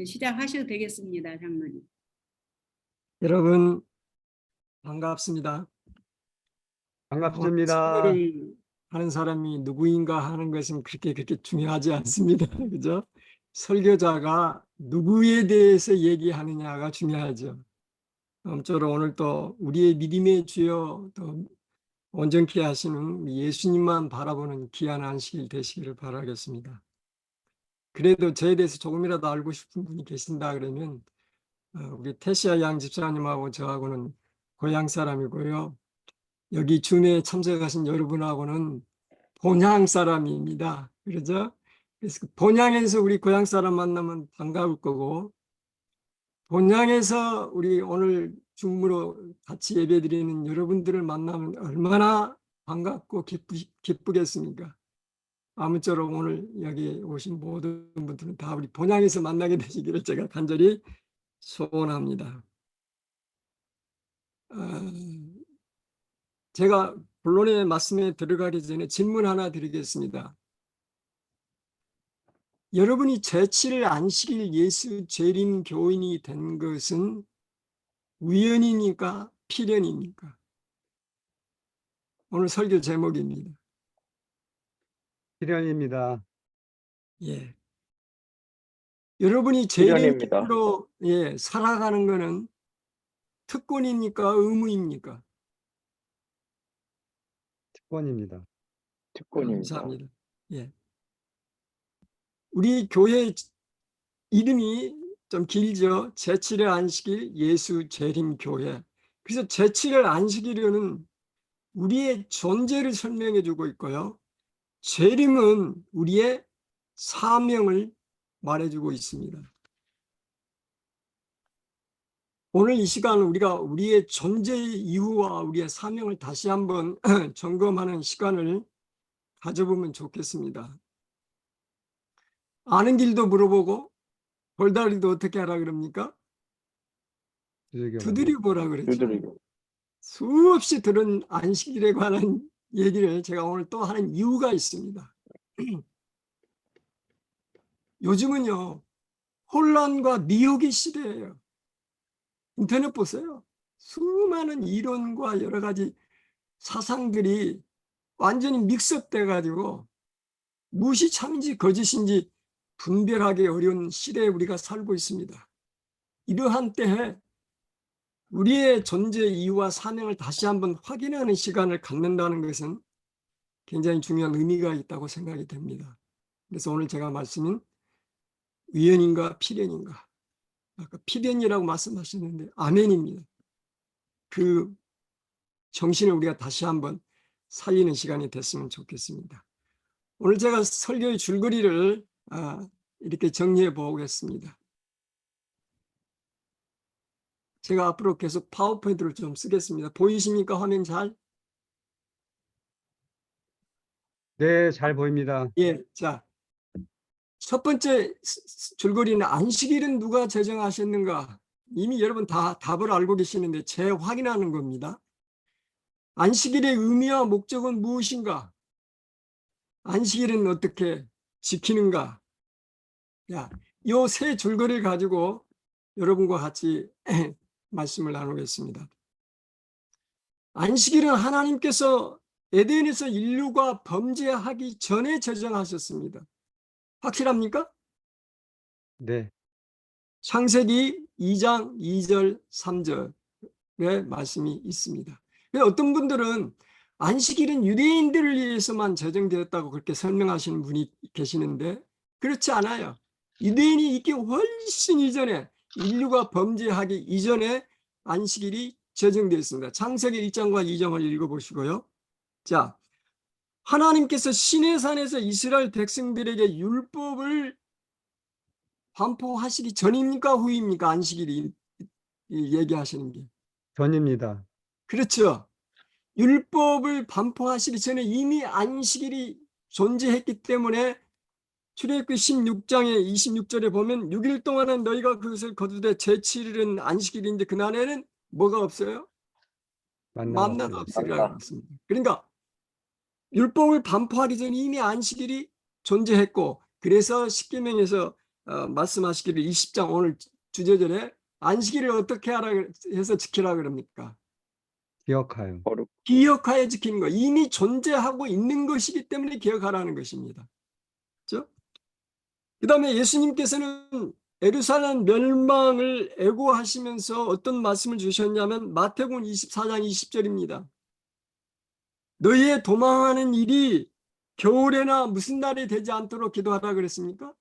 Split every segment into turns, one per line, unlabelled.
시작하셔도 되겠습니다, 장로님.
여러분 반갑습니다.
반갑습니다.
설교를 하는 사람이 누구인가 하는 것은 그렇게 중요하지 않습니다. 그죠? 설교자가 누구에 대해서 얘기하느냐가 중요하죠. 아무쪼록 오늘 또 우리의 믿음의 주여 또 온전케 하시는 예수님만 바라보는 귀한 안식일 되시기를 바라겠습니다. 그래도 저에 대해서 조금이라도 알고 싶은 분이 계신다 그러면 우리 태시아 양 집사님하고 저하고는 고향 사람이고요. 여기 줌에 참석하신 여러분하고는 본향 사람입니다. 그러죠? 그래서 본향에서 우리 고향 사람 만나면 반가울 거고, 본향에서 우리 오늘 줌으로 같이 예배드리는 여러분들을 만나면 얼마나 반갑고 기쁘겠습니까? 아무쪼록 오늘 여기 오신 모든 분들은 다 우리 본향에서 만나게 되시기를 제가 간절히 소원합니다. 제가 본론의 말씀에 들어가기 전에 질문 하나 드리겠습니다. 여러분이 제7일 안식일 예수 재림 교인이 된 것은 우연입니까? 필연입니까? 오늘 설교 제목입니다.
필연입니다.
예. 여러분이
필연입니다.
재림교로 살아가는 것은 특권입니까? 의무입니까?
특권입니다.
특권입니다.
감사합니다. 예. 우리 교회 이름이 좀 길죠. 제7일 안식일 예수 재림 교회. 그래서 제7일 안식일은 우리의 존재를 설명해 주고 있고요. 재림은 우리의 사명을 말해주고 있습니다. 오늘 이 시간 우리가 우리의 존재의 이유와 우리의 사명을 다시 한번 점검하는 시간을 가져보면 좋겠습니다. 아는 길도 물어보고 돌다리도 어떻게 하라 그럽니까? 두드려 보라 그랬죠.
두드리고.
수없이 들은 안식일에 관한 얘기를 제가 오늘 또 하는 이유가 있습니다. 요즘은요, 혼란과 미혹의 시대예요. 인터넷 보세요. 수많은 이론과 여러 가지 사상들이 완전히 믹스업돼 가지고 무엇이 참인지 거짓인지 분별하기 어려운 시대에 우리가 살고 있습니다. 이러한 때에 우리의 존재 이유와 사명을 다시 한번 확인하는 시간을 갖는다는 것은 굉장히 중요한 의미가 있다고 생각이 됩니다. 그래서 오늘 제가 말씀은 우연인가 필연인가, 아까 필연이라고 말씀하셨는데 아멘입니다. 그 정신을 우리가 다시 한번 살리는 시간이 됐으면 좋겠습니다. 오늘 제가 설교의 줄거리를 이렇게 정리해 보겠습니다. 제가 앞으로 계속 파워포인트를 좀 쓰겠습니다. 보이십니까? 화면 잘?
네, 잘 보입니다.
예, 자, 첫 번째 줄거리는 안식일은 누가 제정하셨는가? 이미 여러분 다 답을 알고 계시는데 재확인하는 겁니다. 안식일의 의미와 목적은 무엇인가? 안식일은 어떻게 지키는가? 야, 이 세 줄거리를 가지고 여러분과 같이 말씀을 나누겠습니다. 안식일은 하나님께서 에덴에서 인류가 범죄하기 전에 제정하셨습니다. 확실합니까?
네,
창세기 2장 2절 3절의 말씀이 있습니다. 어떤 분들은 안식일은 유대인들을 위해서만 제정되었다고 그렇게 설명하시는 분이 계시는데 그렇지 않아요. 유대인이 있기 훨씬 이전에, 인류가 범죄하기 이전에 안식일이 제정되었습니다. 창세기 1장과 2장을 읽어보시고요. 자, 하나님께서 시내산에서 이스라엘 백성들에게 율법을 반포하시기 전입니까? 후입니까? 안식일이 얘기하시는 게.
전입니다.
그렇죠. 율법을 반포하시기 전에 이미 안식일이 존재했기 때문에 출애굽기 16장의 26절에 보면 6일 동안은 너희가 그것을 거두되 제7일은 안식일인데 그날에는 뭐가 없어요? 만나가 없으리라고 했습니다. 그러니까 율법을 반포하기 전에 이미 안식일이 존재했고, 그래서 십계명에서 말씀하시기를 20장 오늘 주제절에 안식일을 어떻게 하라 해서 지키라 그럽니까?
기억하여.
기억하여 지키는 거. 이미 존재하고 있는 것이기 때문에 기억하라는 것입니다. 그렇죠? 그 다음에 예수님께서는 예루살렘 멸망을 애고하시면서 어떤 말씀을 주셨냐면 마태복음 24장 20절입니다. 너희의 도망하는 일이 겨울에나 무슨 날이 되지 않도록 기도하라 그랬습니까?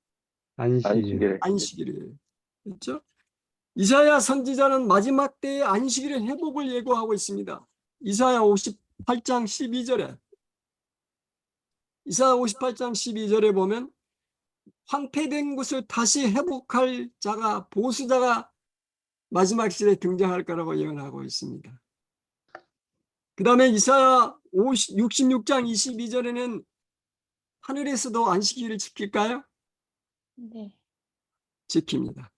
안식일.
안식일이에요. 그렇죠? 이사야 선지자는 마지막 때의 안식일의 회복을 예고하고 있습니다. 이사야 58장 12절에 이사야 58장 12절에 보면 황폐된 것을 다시 회복할 자가 보수자가 마지막 시대에 등장할 거라고 예언하고 있습니다. 그 다음에 이사야 66장 22절에는 하늘에서도 안식일을 지킬까요?
네.
지킵니다.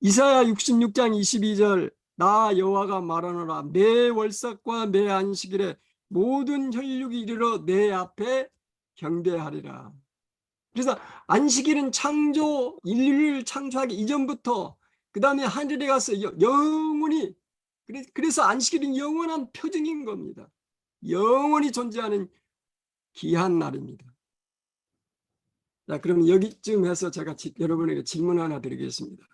이사야 66장 22절 나 여호와가 말하노라 매 월삭과 매 안식일에 모든 혈육이 이르러 내 앞에 경배하리라. 그래서 안식일은 창조 인류를 창조하기 이전부터 그 다음에 하늘에 가서 영원히 그래서 안식일은 영원한 표징인 겁니다. 영원히 존재하는 귀한 날입니다. 자, 그럼 여기쯤 해서 제가 여러분에게 질문 하나 드리겠습니다.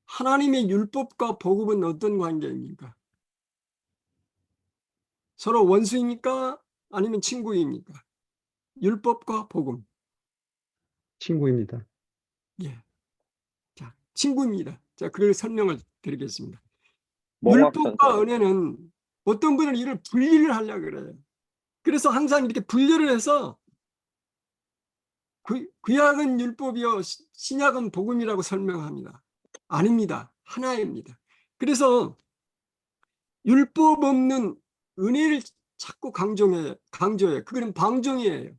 하나님의 율법과 복음은 어떤 관계입니까? 서로 원수입니까? 아니면 친구입니까? 율법과 복음.
친구입니다.
예. 자, 친구입니다. 자, 그걸 설명을 드리겠습니다.
몽학선
율법과 은혜는 어떤 분은 이를 분리를 하려고 그래요. 그래서 항상 이렇게 분류를 해서 구약은 율법이요 신약은 복음이라고 설명합니다. 아닙니다. 하나입니다. 그래서 율법 없는 은혜를 자꾸 강조해요. 그거는 방종이에요.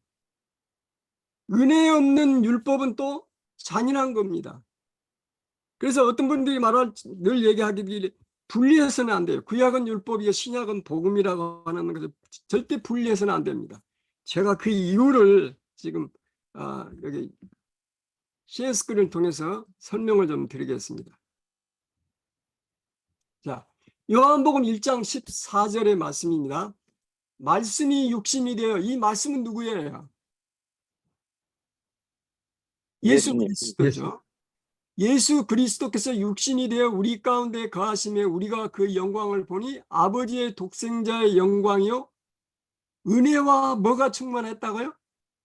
은혜 없는 율법은 또 잔인한 겁니다. 그래서 어떤 분들이 늘 얘기하기를 분리해서는 안 돼요. 구약은 율법이요 신약은 복음이라고 하는 것을 절대 분리해서는 안 됩니다. 제가 그 이유를 지금 여기 시에스크를 통해서 설명을 좀 드리겠습니다. 자, 요한복음 1장 14절의 말씀입니다. 말씀이 육신이 되어 이 말씀은 누구예요? 예수
예수님.
그리스도죠. 예수 그리스도께서 육신이 되어 우리 가운데 거하심에 우리가 그 영광을 보니 아버지의 독생자의 영광이요 은혜와 뭐가 충만했다고요?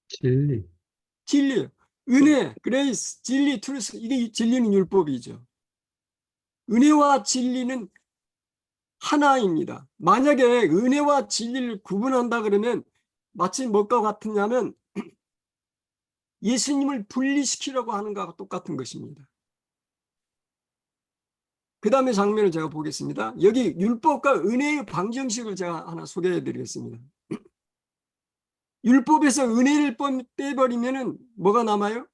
진리.
진리, 은혜, 그레이스, 진리, 트루스 이게 진리는 율법이죠. 은혜와 진리는 하나입니다. 만약에 은혜와 진리를 구분한다 그러면 마치 뭐가 같으냐면 예수님을 분리시키려고 하는 것과 똑같은 것입니다. 그 다음에 장면을 제가 보겠습니다. 여기 율법과 은혜의 방정식을 제가 하나 소개해 드리겠습니다. 율법에서 은혜를 빼버리면 뭐가 남아요?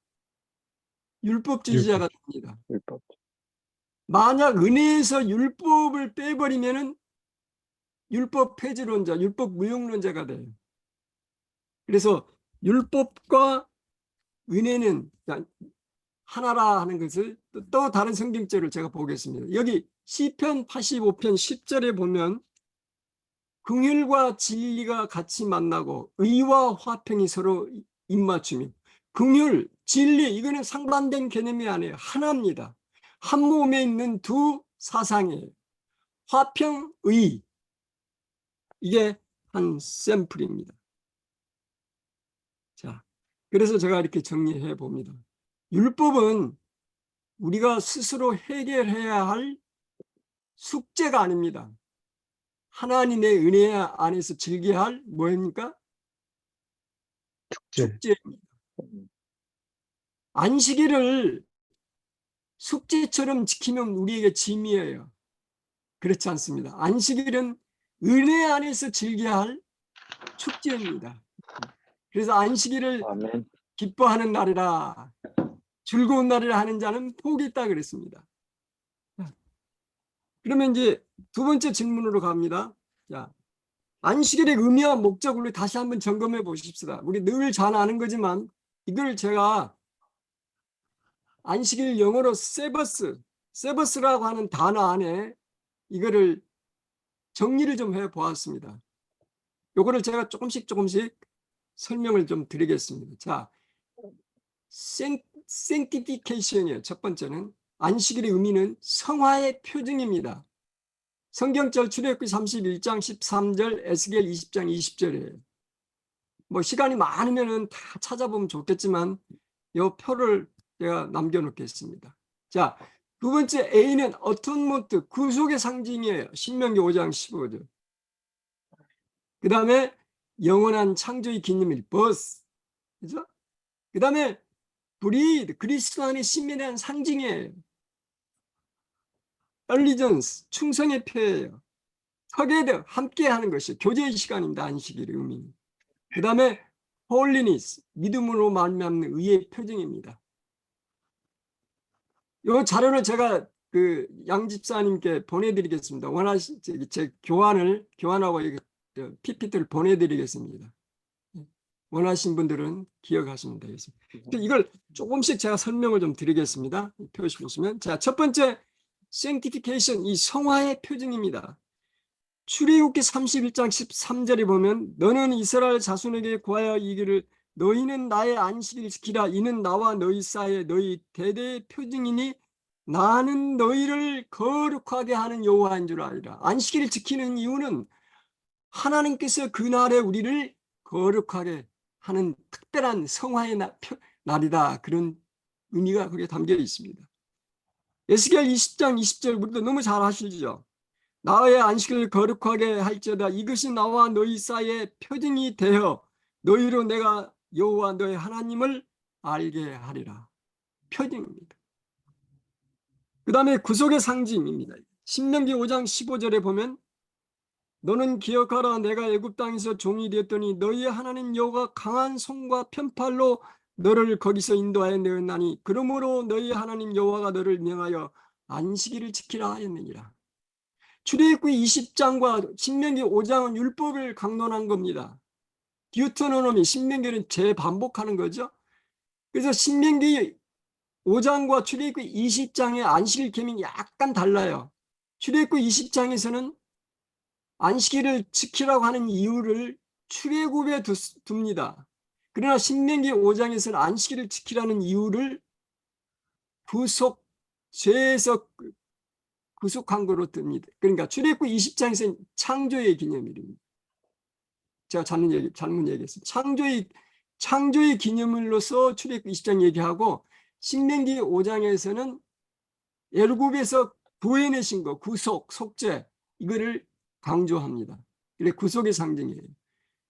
율법주의자가 됩니다.
율법.
만약 은혜에서 율법을 빼버리면 율법 폐지론자, 율법 무용론자가 돼요. 그래서 율법과 은혜는 하나라 하는 것을 또 다른 성경절을 제가 보겠습니다. 여기 시편 85편 10절에 보면 긍휼과 진리가 같이 만나고 의와 화평이 서로 입맞춤이 긍휼, 진리 이거는 상반된 개념이 아니에요. 하나입니다. 한 몸에 있는 두 사상이에요. 화평, 의 이게 한 샘플입니다. 자, 그래서 제가 이렇게 정리해 봅니다. 율법은 우리가 스스로 해결해야 할 숙제가 아닙니다. 하나님의 은혜 안에서 즐겨야 할 뭐입니까? 축제입니다. 안식일을 숙제처럼 지키면 우리에게 짐이에요. 그렇지 않습니다. 안식일은 은혜 안에서 즐겨야 할 축제입니다. 그래서 안식일을
아멘.
기뻐하는 날이라 즐거운 날이라 하는 자는 복이 있다 그랬습니다. 그러면 이제 두 번째 질문으로 갑니다. 자, 안식일의 의미와 목적을 다시 한번 점검해 보십시다. 우리 늘 잘 아는 거지만 이걸 제가 안식일 영어로 세버스라고 하는 단어 안에 이거를 정리를 좀 해 보았습니다. 요거를 제가 조금씩 설명을 좀 드리겠습니다. 자, sanctification이에요. 첫 번째는 안식일의 의미는 성화의 표징입니다. 성경절 출애굽기 31장 13절, 에스겔 20장 20절이에요. 뭐 시간이 많으면은 다 찾아보면 좋겠지만 이 표를 제가 남겨놓겠습니다. 자, 두 번째 A는 어톤먼트, 구속의 상징이에요. 신명기 5장 15절. 그 다음에 영원한 창조의 기념일, 버스. 그죠? 그 다음에 브리드, 그리스도 안에 신명에 대한 상징이에요. 얼리전스, 충성의 표예요. 서게대 함께 하는 것이 교제의 시간입니다. 안식일의 의미. 그 다음에 홀리니스, 믿음으로 말미암는 의의 표징입니다. 이 자료를 제가 그 양 집사님께 보내드리겠습니다. 제 교환하고 PPT를 보내드리겠습니다. 원하신 분들은 기억하시면 되겠습니다. 이걸 조금씩 제가 설명을 좀 드리겠습니다. 표시 보시면, 자, 첫 번째 sanctification, 이 성화의 표징입니다. 출애굽기 31장 13절에 보면 너는 이스라엘 자손에게 구하여 이기를 너희는 나의 안식일을 지키라. 이는 나와 너희 사이에 너희 대대의 표징이니 나는 너희를 거룩하게 하는 여호와인 줄 알리라. 안식일을 지키는 이유는 하나님께서 그날에 우리를 거룩하게 하는 특별한 성화의 날이다. 그런 의미가 거기에 담겨 있습니다. 에스겔 20장 20절 우리도 너무 잘 아시죠? 나의 안식을 거룩하게 할지어다. 이것이 나와 너희 사이에 표징이 되어 너희로 내가 여호와 너의 하나님을 알게 하리라. 표징입니다. 그 다음에 구속의 상징입니다. 신명기 5장 15절에 보면 너는 기억하라. 내가 애굽 땅에서 종이 되었더니 너희의 하나님 여호와가 강한 손과 편팔로 너를 거기서 인도하여 내었나니 그러므로 너희의 하나님 여호와가 너를 명하여 안식일을 지키라 하였느니라. 출애굽기 20장과 신명기 5장은 율법을 강론한 겁니다. 디우터노노미, 신명기는 재반복하는 거죠. 그래서 신명기 5장과 출애굽기 20장의 안식일 계명이 약간 달라요. 출애굽기 20장에서는 안식일을 지키라고 하는 이유를 출애굽에 둡니다. 그러나 신명기 5장에서는 안식일을 지키라는 이유를 죄에서 구속한 거로 듭니다. 그러니까 출애굽기 20장에서는 창조의 기념일입니다. 제가 잘못 얘기했습니다. 창조의 기념일로서 출애굽기 20장 얘기하고 신명기 5장에서는 애굽에서 구해내신 거, 구속, 속죄 이거를 강조합니다. 그래 구속의 상징이에요.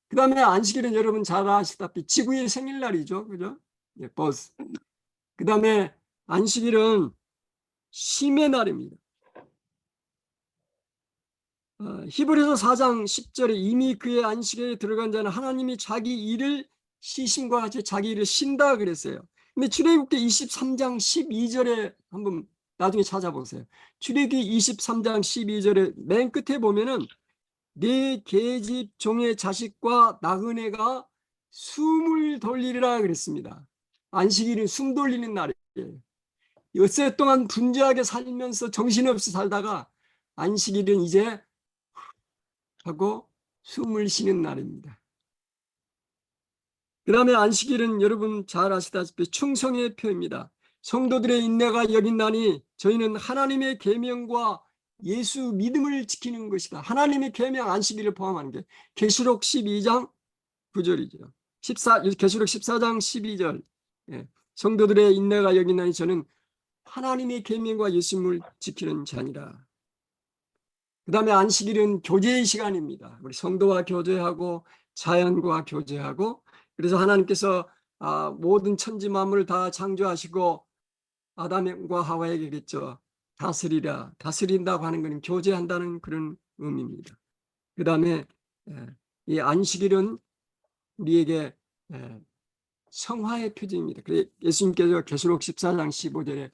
그 다음에 안식일은 여러분 잘 아시다시피 지구의 생일날이죠. 그죠? 예, 버스. 그 다음에 안식일은 쉼의 날입니다. 히브리서 4장 10절에 이미 그의 안식에 들어간 자는 하나님이 자기 일을 쉬심과 같이 자기 일을 쉰다 그랬어요. 근데 출애굽기 23장 12절에 한번 나중에 찾아보세요. 출애굽기 23장 12절에 맨 끝에 보면은 네 계집 종의 자식과 나그네가 숨을 돌리리라 그랬습니다. 안식일은 숨 돌리는 날이에요. 엿새 동안 분주하게 살면서 정신없이 살다가 안식일은 이제 하고 숨을 쉬는 날입니다. 그 다음에 안식일은 여러분 잘 아시다시피 충성의 표입니다. 성도들의 인내가 여긴나니 저희는 하나님의 계명과 예수 믿음을 지키는 것이다. 하나님의 계명 안식일을 포함하는 게 계시록 12장 9절이죠. 계시록 14장 12절. 예. 성도들의 인내가 여긴나니 저는 하나님의 계명과 예수님을 지키는 자니라. 그 다음에 안식일은 교제의 시간입니다. 우리 성도와 교제하고 자연과 교제하고 그래서 하나님께서 모든 천지 만물을 다 창조하시고 아담과 하와에게 그랬죠. 다스리라. 다스린다고 하는 것은 교제한다는 그런 의미입니다. 그 다음에 이 안식일은 우리에게 성화의 표징입니다. 그래서 예수님께서 계시록 14장 15절에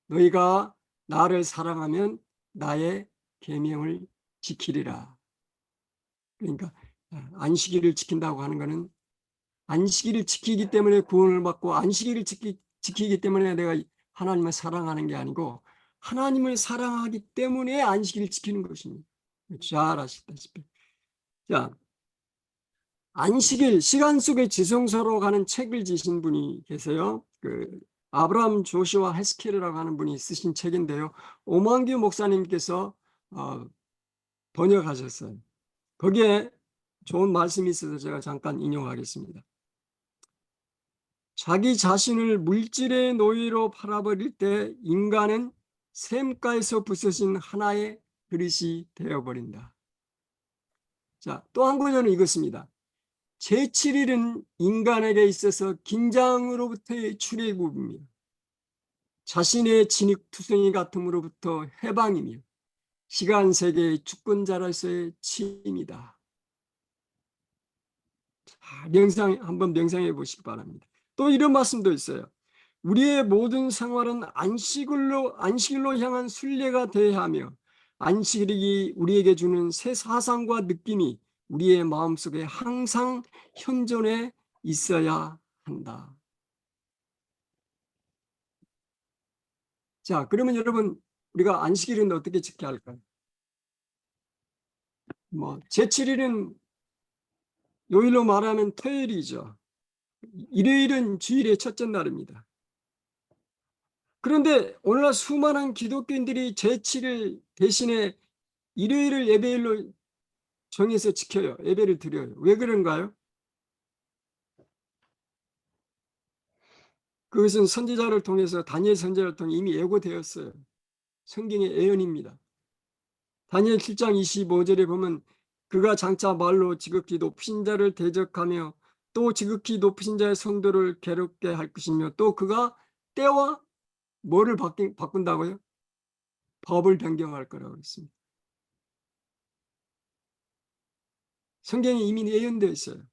너희가 나를 사랑하면 나의 계명을 지키리라. 그러니까 안식일을 지킨다고 하는 것은 안식일을 지키기 때문에 구원을 받고 안식일을 지키기 때문에 내가 하나님을 사랑하는 게 아니고 하나님을 사랑하기 때문에 안식일을 지키는 것입니다. 잘 아시다시피. 자, 안식일 시간 속의 지성소로 가는 책을 지신 분이 계세요. 그 아브라함 조슈아 헤스켈이라고 하는 분이 쓰신 책인데요. 오만규 목사님께서 번역하셨어요. 거기에 좋은 말씀이 있어서 제가 잠깐 인용하겠습니다. 자기 자신을 물질의 노예로 팔아버릴 때 인간은 샘가에서 부서진 하나의 그릇이 되어버린다. 자, 또 한 구절은 이것입니다. 제7일은 인간에게 있어서 긴장으로부터의 출애굽이며 자신의 진흙투성이 같음으로부터 해방이며 시간 세계의 주권자로서의 취임이다. 한번 명상해 보시기 바랍니다. 또 이런 말씀도 있어요. 우리의 모든 생활은 안식일로 향한 순례가 되어야 하며 안식일이 우리에게 주는 새 사상과 느낌이 우리의 마음속에 항상 현존해 있어야 한다. 자, 그러면 여러분 우리가 안식일은 어떻게 지켜야 할까요? 제7일은 요일로 말하면 토요일이죠. 일요일은 주일의 첫째 날입니다. 그런데 오늘날 수많은 기독교인들이 제7일 대신에 일요일을 예배일로 정해서 지켜요. 예배를 드려요. 왜 그런가요? 그것은 선지자를 통해서 다니엘 선지자를 통해 이미 예고되었어요. 성경의 예언입니다. 다니엘 7장 25절에 보면 그가 장차 말로 지극히 높으신 자를 대적하며 또 지극히 높으신 자의 성도를 괴롭게 할 것이며 또 그가 때와 뭐를 바꾼다고요? 법을 변경할 거라고 했습니다. 성경에 이미 예언되어 있어요.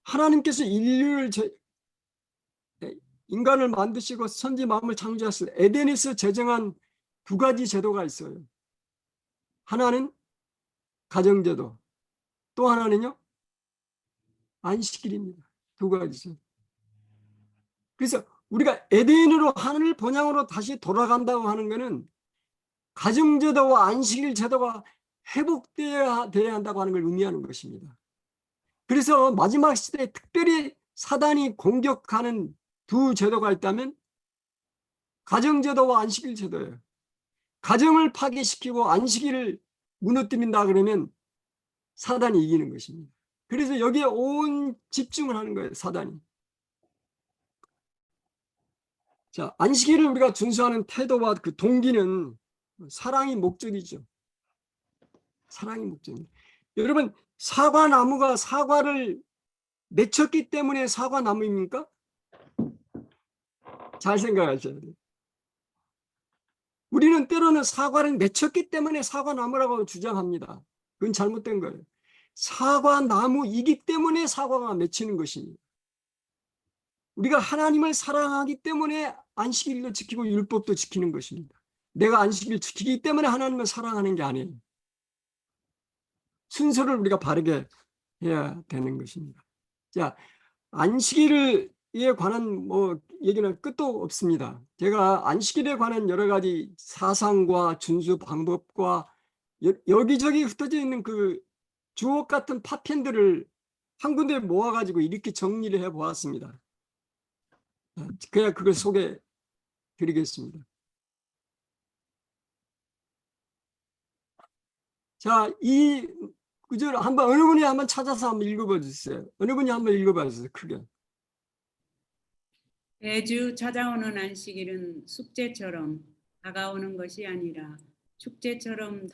하나님께서 인간을 만드시고 선지 만물 창조하실 에덴에서 제정한 두 가지 제도가 있어요. 하나는 가정제도, 또 하나는요 안식일입니다. 두 가지죠. 그래서 우리가 에덴으로 하늘 본향으로 다시 돌아간다고 하는 것은 가정제도와 안식일 제도가 회복되어야 한다고 하는 걸 의미하는 것입니다. 그래서 마지막 시대에 특별히 사단이 공격하는 두 제도가 있다면 가정제도와 안식일 제도예요. 가정을 파괴시키고 안식일을 무너뜨린다 그러면 사단이 이기는 것입니다. 그래서 여기에 온 집중을 하는 거예요, 사단이. 자, 안식일을 우리가 준수하는 태도와 그 동기는 사랑이 목적이죠. 사랑이 목적입니다. 여러분, 사과나무가 사과를 맺혔기 때문에 사과나무입니까? 잘 생각하셔야 돼요. 우리는 때로는 사과를 맺혔기 때문에 사과나무라고 주장합니다. 그건 잘못된 거예요. 사과나무이기 때문에 사과가 맺히는 것입니다. 우리가 하나님을 사랑하기 때문에 안식일도 지키고 율법도 지키는 것입니다. 내가 안식일을 지키기 때문에 하나님을 사랑하는 게 아니에요. 순서를 우리가 바르게 해야 되는 것입니다. 자, 안식일에 관한 얘기는 끝도 없습니다. 제가 안식일에 관한 여러 가지 사상과 준수 방법과 여기저기 흩어져 있는 그 주옥 같은 파편들을 한 군데 모아가지고 이렇게 정리를 해 보았습니다. 그냥 그걸 소개해 드리겠습니다. 자, 이 구절 어느 분이 한번 찾아서 한번 읽어봐 주세요. 어느 분이 한번 읽어봐 주세요. 크게.
매주 찾아오는 안식일은 숙제처럼 다가오는 것이 아니라 축제처럼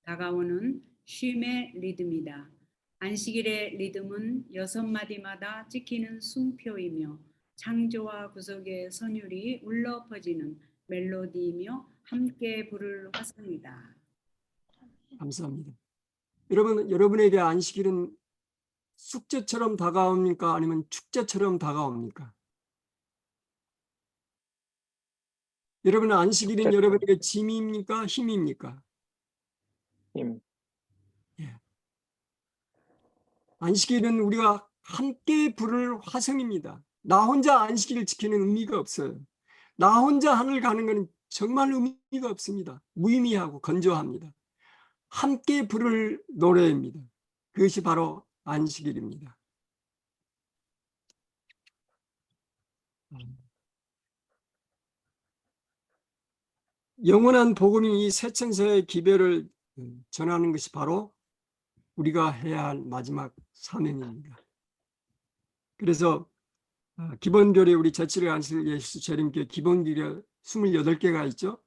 다가오는 쉼의 리듬이다. 안식일의 리듬은 6마디마다 찍히는 숨표이며 창조와 구속의 선율이 울려 퍼지는 멜로디이며 함께 부를 화성이다.
감사합니다. 여러분에게 안식일은 숙제처럼 다가옵니까? 아니면 축제처럼 다가옵니까? 여러분은 안식일은 여러분에게 짐입니까? 힘입니까?
힘.
예. 안식일은 우리가 함께 부를 화성입니다. 나 혼자 안식일을 지키는 의미가 없어요. 나 혼자 하늘 가는 것은 정말 의미가 없습니다. 무의미하고 건조합니다. 함께 부를 노래입니다. 그것이 바로 안식일입니다. 영원한 복음인 이 새천사의 기별을 전하는 것이 바로 우리가 해야 할 마지막 사명입니다. 그래서 기본교리 우리 제7회 안식 예수 재림교회 기본교리 28개가 있죠.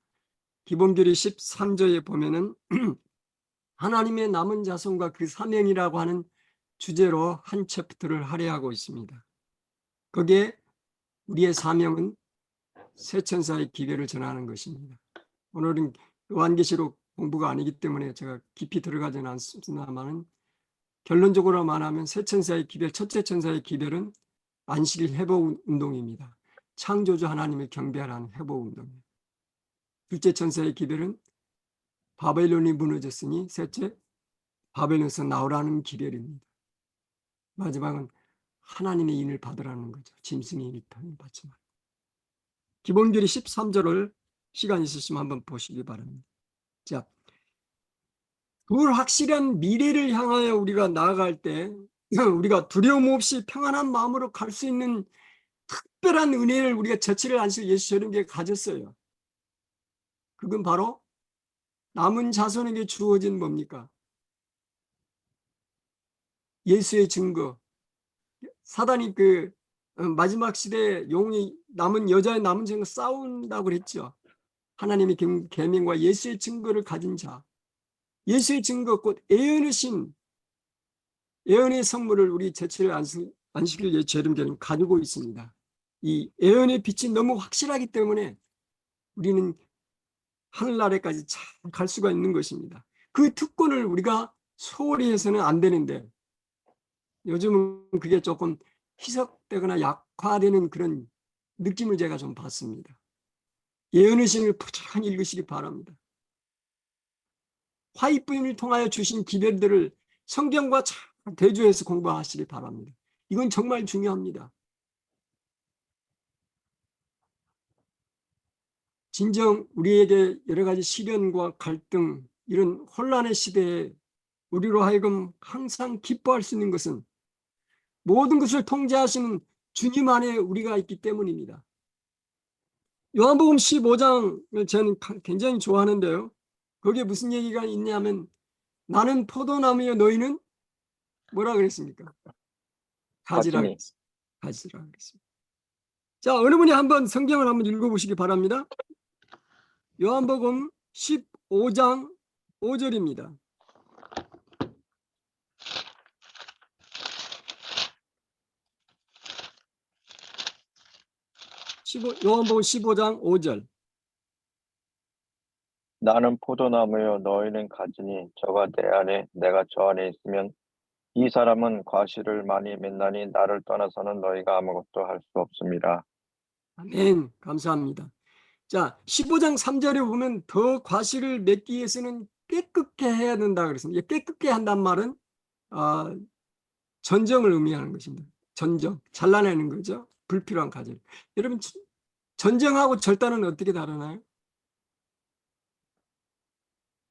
기본교리 13조에 보면은 하나님의 남은 자손과 그 사명이라고 하는 주제로 한 챕터를 할애하고 있습니다. 거기에 우리의 사명은 새천사의 기별을 전하는 것입니다. 오늘은 요한계시록 공부가 아니기 때문에 제가 깊이 들어가지는 않습니다만 결론적으로 말하면 새천사의 기별, 첫째 천사의 기별은 안식일 회복 운동입니다. 창조주 하나님을 경배하는 회복 운동입니다. 둘째 천사의 기별은 바벨론이 무너졌으니 셋째 바벨론에서 나오라는 기별입니다. 마지막은 하나님의 인을 받으라는 거죠. 짐승의 인을 받지 말고. 기본교리 13절을 시간 있으시면 한번 보시기 바랍니다. 자, 불확실한 미래를 향하여 우리가 나아갈 때 우리가 두려움 없이 평안한 마음으로 갈 수 있는 특별한 은혜를 우리가 제7일 안식 예수 재림교회에 가졌어요. 그건 바로 남은 자손에게 주어진 뭡니까? 예수의 증거. 사단이 그 마지막 시대에 용이 남은 여자의 남은 증거 싸운다고 그랬죠. 하나님의 계명과 예수의 증거를 가진 자. 예수의 증거 곧 예언의 신, 예언의 선물을 우리 제7일 안식일 예수 재림교회는 가지고 있습니다. 이 예언의 빛이 너무 확실하기 때문에 우리는 하늘나라까지 잘 갈 수가 있는 것입니다. 그 특권을 우리가 소홀히 해서는 안 되는데 요즘은 그게 조금 희석되거나 약화되는 그런 느낌을 제가 좀 받습니다. 예언의 신을 부지런히 읽으시기 바랍니다. 화이부임을 통하여 주신 기별들을 성경과 잘 대조해서 공부하시기 바랍니다. 이건 정말 중요합니다. 진정 우리에게 여러 가지 시련과 갈등, 이런 혼란의 시대에 우리로 하여금 항상 기뻐할 수 있는 것은 모든 것을 통제하시는 주님 안에 우리가 있기 때문입니다. 요한복음 15장을 저는 굉장히 좋아하는데요. 거기에 무슨 얘기가 있냐면 나는 포도나무여 너희는 뭐라 그랬습니까? 가지라 그랬습니다. 가지라 그랬습니다. 자, 어느 분이 한번 성경을 한번 읽어보시기 바랍니다. 요한복음 15장 5절입니다. 요한복음 15장 5절.
나는 포도나무요 너희는 가지니 저가 내 안에 내가 저 안에 있으면 이 사람은 과실을 많이 맺나니 나를 떠나서는 너희가 아무것도 할 수 없습니다.
아멘. 감사합니다. 자, 15장 3절에 보면 더 과실을 맺기 위해서는 깨끗게 해야 된다 그랬습니다. 깨끗게 한단 말은 전정을 의미하는 것입니다. 전정, 잘라내는 거죠. 불필요한 과실. 여러분, 전정하고 절단은 어떻게 다르나요?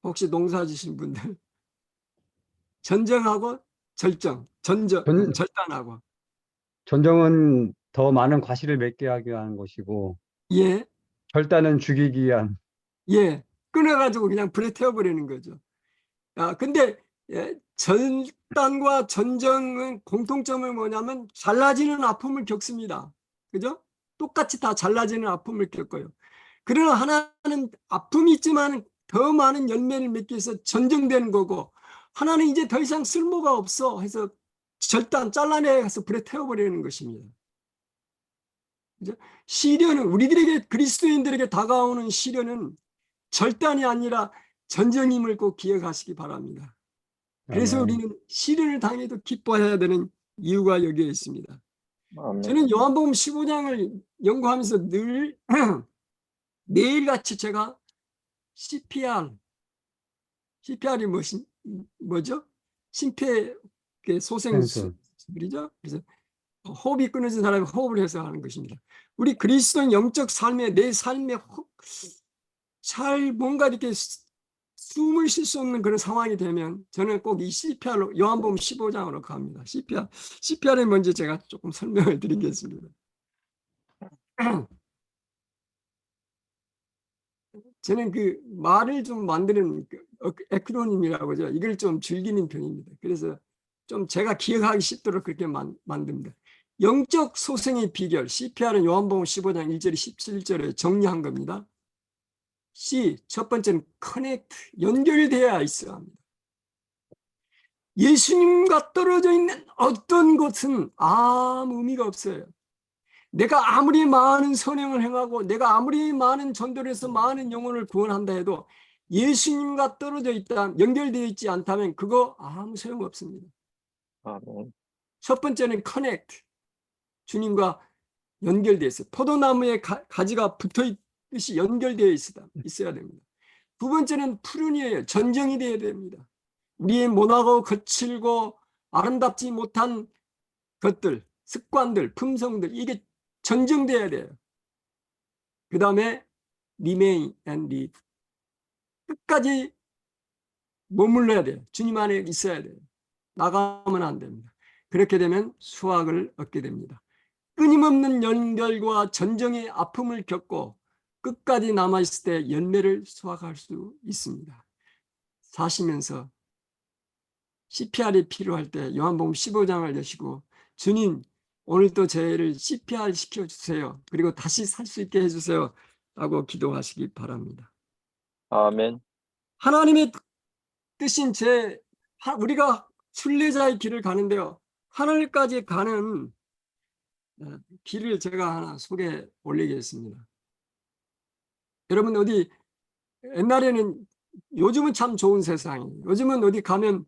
혹시 농사 지신 분들 전정하고 절단하고.
전정은 더 많은 과실을 맺게 하기 위한 것이고
예,
절단은 죽이기 위한.
예, 끊어가지고 그냥 불에 태워버리는 거죠. 근데 절단과 전정은 공통점은 뭐냐면 잘라지는 아픔을 겪습니다. 그죠? 똑같이 다 잘라지는 아픔을 겪어요. 그러나 하나는 아픔이 있지만 더 많은 열매를 맺기 위해서 전정되는 거고, 하나는 이제 더 이상 쓸모가 없어 해서 잘라내서 불에 태워버리는 것입니다. 그죠? 시련은 우리들에게, 그리스도인들에게 다가오는 시련은 절단이 아니라 전정임을 꼭 기억하시기 바랍니다. 그래서
아멘.
우리는 시련을 당해도 기뻐해야 되는 이유가 여기에 있습니다.
아멘.
저는 요한복음 15장을 연구하면서 늘 매일같이 제가 CPR이 뭐죠? 심폐소생술, 그렇죠? 그래서 호흡이 끊어진 사람이 호흡을 해서 하는 것입니다. 우리 그리스도인 영적 삶에 내 삶에 잘 뭔가 이렇게 숨을 쉴 수 없는 그런 상황이 되면 저는 꼭 이 CPR로 요한복음 15장으로 갑니다. CPR에 먼저 제가 조금 설명을 드리겠습니다. 저는 그 말을 좀 만드는 에크로님이라고 하죠. 이걸 좀 즐기는 편입니다. 그래서 좀 제가 기억하기 쉽도록 그렇게 만듭니다. 영적 소생의 비결, CPR은 요한복음 15장 1절에 17절에 정리한 겁니다. C, 첫 번째는 커넥트, 연결되어야 있어야 합니다. 예수님과 떨어져 있는 어떤 것은 아무 의미가 없어요. 내가 아무리 많은 선행을 행하고 내가 아무리 많은 전도를 해서 많은 영혼을 구원한다 해도 예수님과 떨어져 있다, 연결되어 있지 않다면 그거 아무 소용없습니다.
아멘.
첫 번째는 커넥트, 주님과 연결되어 있어요. 포도나무에 가지가 붙어 있듯이 연결되어 있어야 됩니다. 두 번째는 푸른이에요. 전정이 되어야 됩니다. 우리의 모나고 거칠고 아름답지 못한 것들, 습관들, 품성들, 이게 전정돼야 돼요. 그 다음에 remain and live. 끝까지 머물러야 돼요. 주님 안에 있어야 돼요. 나가면 안 됩니다. 그렇게 되면 수확을 얻게 됩니다. 끊임없는 연결과 전정의 아픔을 겪고 끝까지 남아있을 때 열매를 수확할 수 있습니다. 사시면서 CPR이 필요할 때 요한복음 15장을 여시고 주님 오늘도 저희를 CPR 시켜주세요. 그리고 다시 살 수 있게 해주세요. 라고 기도하시기 바랍니다.
아멘.
하나님의 뜻인 우리가 순례자의 길을 가는데요. 하늘까지 가는 길을 제가 하나 소개 올리겠습니다. 여러분 어디 옛날에는 요즘은 참 좋은 세상이에요. 요즘은 어디 가면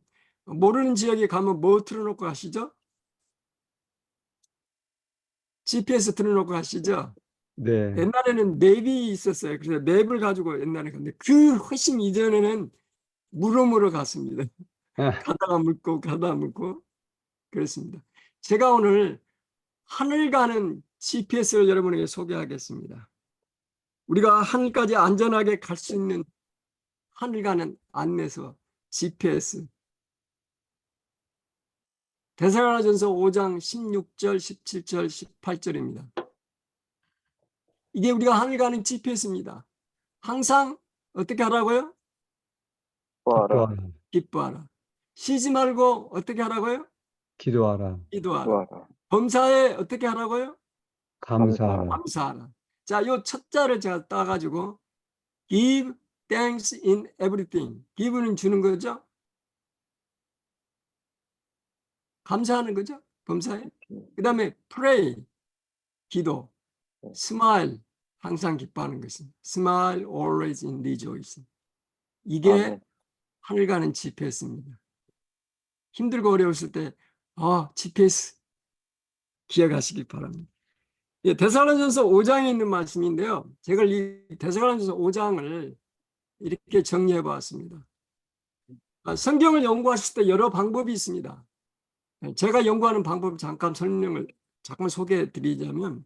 모르는 지역에 가면 뭐 틀어놓고 가시죠? GPS 틀어놓고 가시죠?
네.
옛날에는 맵이 있었어요. 그래서 맵을 가지고 옛날에 갔는데 그 훨씬 이전에는 물음으로 갔습니다. 가다가 묻고 가다가 묻고 그렇습니다. 제가 오늘 하늘 가는 GPS를 여러분에게 소개하겠습니다. 우리가 하늘까지 안전하게 갈 수 있는 하늘 가는 안내서 GPS. 데살로니가전서 5장 16절, 17절, 18절입니다. 이게 우리가 하늘 가는 GPS입니다. 항상 어떻게 하라고요?
기뻐하라.
기뻐하라. 쉬지 말고 어떻게 하라고요?
기도하라.
기도하라.
기뻐하라.
범사에 어떻게 하라고요?
감사하라.
감사하라. 자, 요 첫 자를 제가 따가지고 give thanks in everything. give는 주는 거죠. 감사하는 거죠. 범사에. 그 다음에 pray, 기도. smile, 항상 기뻐하는 것입니다. smile always in rejoicing. 이게
아멘.
하늘 가는 GPS입니다. 힘들고 어려웠을 때 GPS 기억하시길 바랍니다. 예, 데살로니가전서 5장에 있는 말씀인데요. 제가 이 데살로니가전서 5장을 이렇게 정리해 보았습니다. 성경을 연구하실 때 여러 방법이 있습니다. 제가 연구하는 방법을 잠깐 소개해 드리자면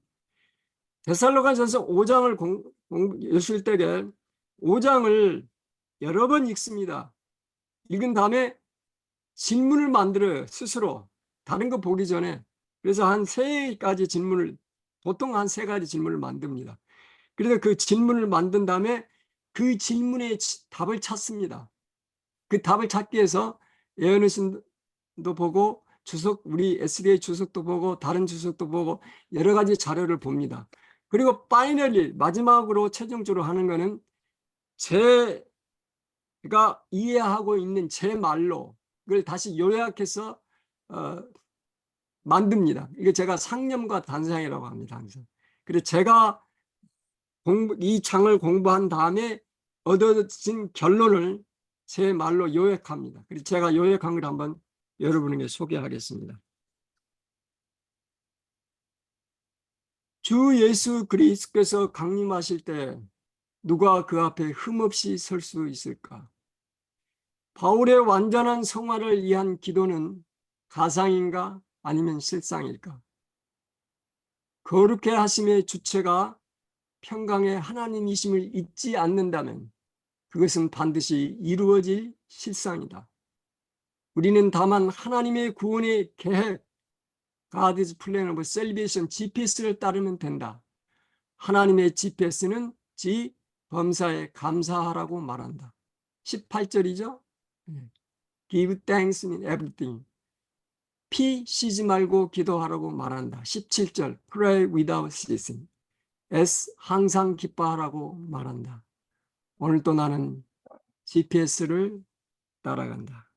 데살로니가전서 5장을 여실 때에 5장을 여러 번 읽습니다. 읽은 다음에 질문을 만들어요. 스스로. 다른 거 보기 전에. 그래서 한 3가지 질문을 보통 한 3가지 질문을 만듭니다. 그래서 그 질문을 만든 다음에 그 질문의 답을 찾습니다. 그 답을 찾기 위해서 예언의신도 보고 우리 SBA 주석도 보고 다른 주석도 보고 여러 가지 자료를 봅니다. 그리고 파이널리 마지막으로 최종적으로 하는 거는 제가 이해하고 있는 제 말로 그걸 다시 요약해서 만듭니다. 이게 제가 상념과 단상이라고 합니다. 항상. 그래서 제가 이 장을 공부한 다음에 얻어진 결론을 제 말로 요약합니다. 그래서 제가 요약한 걸 한번 여러분에게 소개하겠습니다. 주 예수 그리스도께서 강림하실 때 누가 그 앞에 흠없이 설 수 있을까? 바울의 완전한 성화를 위한 기도는 가상인가 아니면 실상일까? 거룩해 하심의 주체가 평강의 하나님이심을 잊지 않는다면 그것은 반드시 이루어질 실상이다. 우리는 다만 하나님의 구원의 계획, God's Plan of Salvation, GPS를 따르면 된다. 하나님의 GPS는 지 범사에 감사하라고 말한다. 18절이죠. Give thanks in everything. P 쉬지 말고 기도하라고 말한다. 17절 Pray without ceasing. S 항상 기뻐하라고 말한다. 오늘도 나는 GPS를 따라간다.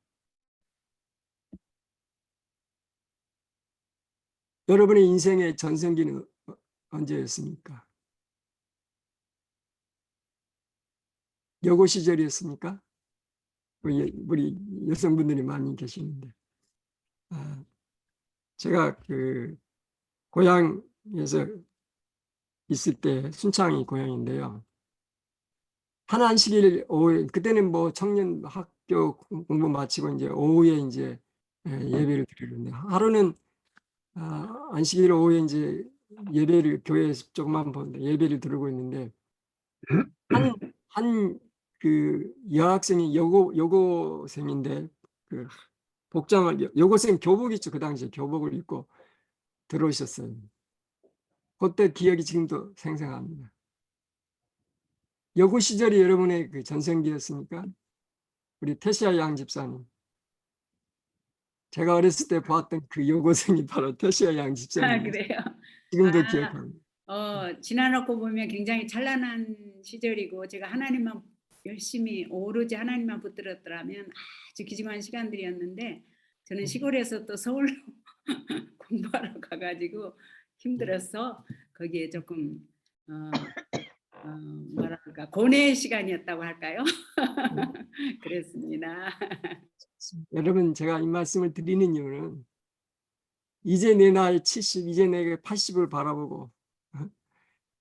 여러분의 인생의 전성기는 언제였습니까? 여고 시절이었습니까? 우리 여성분들이 많이 계시는데, 제가 그 고향에서 있을 때 순창이 고향인데요. 한안식일 오후, 그때는 뭐 청년 학교 공부 마치고 이제 오후에 이제 예배를 드리는데, 하루는 안식일 오후에 이제 예배를 교회에서 조그만 보는데 예배를 드리고 있는데, 한 그 여학생이 여고생인데 그 복장을 여고생 교복 있죠. 그 당시에 교복을 입고 들어오셨어요. 그때 기억이 지금도 생생합니다. 여고 시절이 여러분의 그 전성기였습니까? 우리 태시아 양 집사님. 제가 어렸을 때 보았던 그 여고생이 바로 태시아 양 집사님.
그래요.
지금도 기억합니다.
지나놓고 보면 굉장히 찬란한 시절이고 제가 하나님만 열심히 오로지 하나님만 붙들었더라면 아주 귀중한 시간들이었는데 저는 시골에서 또 서울로 공부하러 가가지고 힘들어서 거기에 조금 뭐랄까 고뇌의 시간이었다고 할까요? 그랬습니다.
여러분, 제가 이 말씀을 드리는 이유는 이제 내 나이 70, 이제 내게 80을 바라보고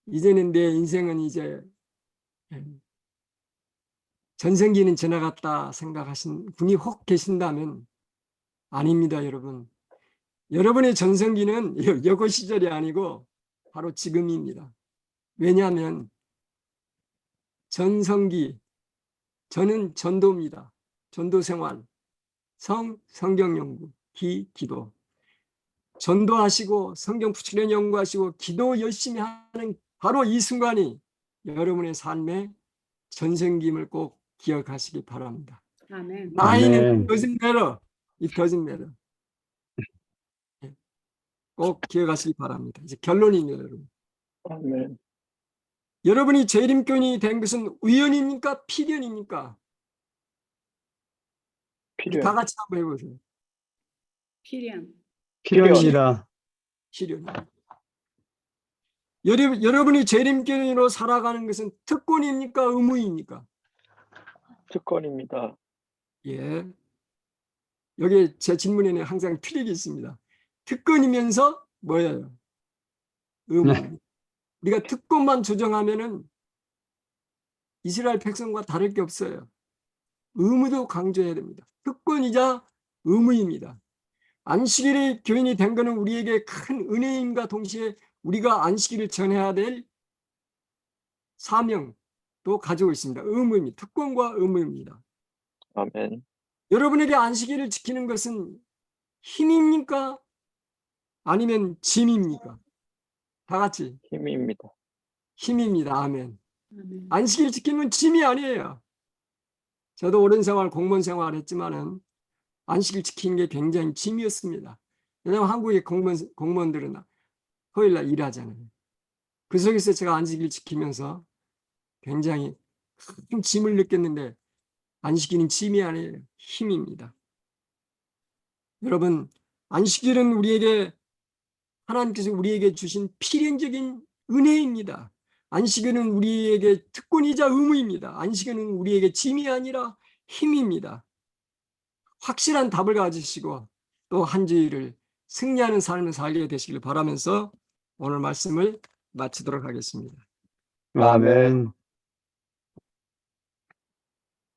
이제는 내 인생은 이제 전성기는 지나갔다 생각하신 분이 혹 계신다면 아닙니다, 여러분. 여러분의 전성기는 여고 시절이 아니고 바로 지금입니다. 왜냐하면 전성기, 저는 전도입니다. 전도 생활, 성경 연구, 기도. 전도하시고 성경 부지런히 연구하시고 기도 열심히 하는 바로 이 순간이 여러분의 삶의 전성기임을 꼭 기억하시기 바랍니다.
아멘.
나이는 doesn't matter. It doesn't matter. 꼭 기억하시기 바랍니다. 이제 결론입니다, 여러분.
아멘.
여러분이 재림교인이 된 것은 우연입니까? 필연입니까?
필요해.
다 같이 한번 해보세요.
필연입니다.
필연입니다. 여러분이 재림교인으로 살아가는 것은 특권입니까? 의무입니까?
특권입니다.
예. 여기 제 질문에는 항상 트릭이 있습니다. 특권이면서 뭐예요? 의무입니다. 우리가 특권만 조정하면은 이스라엘 백성과 다를 게 없어요. 의무도 강조해야 됩니다. 특권이자 의무입니다. 안식일의 교인이 된 것은 우리에게 큰 은혜임과 동시에 우리가 안식일을 전해야 될 사명도 가지고 있습니다. 의무입니다. 특권과 의무입니다.
아멘.
여러분에게 안식일을 지키는 것은 힘입니까? 아니면 짐입니까? 다 같이
힘입니다.
힘입니다. 아멘.
아멘.
안식일 지키는 짐이 아니에요. 저도 오랜 생활 공무원 생활을 했지만은 안식일 지키는 게 굉장히 짐이었습니다. 왜냐하면 한국의 공무원들은 토요일날 일하잖아요. 그 속에서 제가 안식일 지키면서 굉장히 큰 짐을 느꼈는데 안식일은 짐이 아니에요. 힘입니다. 여러분, 안식일은 하나님께서 우리에게 주신 필연적인 은혜입니다. 안식일은 우리에게 특권이자 의무입니다. 안식일은 우리에게 짐이 아니라 힘입니다. 확실한 답을 가지시고 또 한 주일을 승리하는 삶을 살게 되시길 바라면서 오늘 말씀을 마치도록 하겠습니다.
아멘.